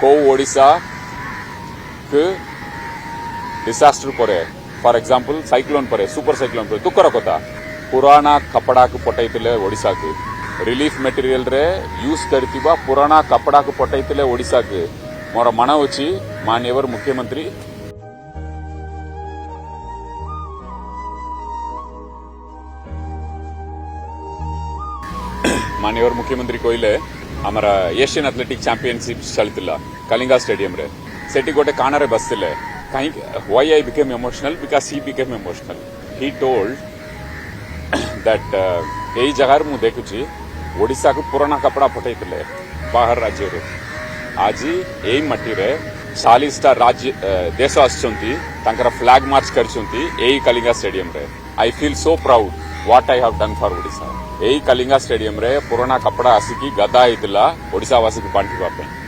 को ओडिशा के डिसास्टर परे फॉर एग्जांपल साइक्लोन परे सुपर साइक्लोन परे दुखर कथा पुराना कपड़ा को पठाइतिले ओडिशा के रिलीफ मटेरियल रे यूज करथिबा पुराना कपड़ा को पठाइतिले ओडिशा के मोर मन होची माननीय मुख्यमंत्री माननीय मुख्यमंत्री कहले आमर एशियन एथलेटिक चैंपियनशिप चलता कलिंगा स्टेडियम रे सेठी गोटे कानारे बसते कहीं why I became emotional because he became emotional he told that यही जगह मु देखुची ओडिशा को पुराना कपड़ा पठाइले बाहर राज्य रे आज यही मट्टी रे 40टा राज्य देश आछंती तांकर फ्लैग मार्च करछंती यही कलिंगा स्टेडियम रे I feel so proud what I have done for Odisha यही कलिंगा स्टेडियम रे पुराना कपड़ा आसिकी गदा होइतिला ओडिशा वासी को बांटिबा पे।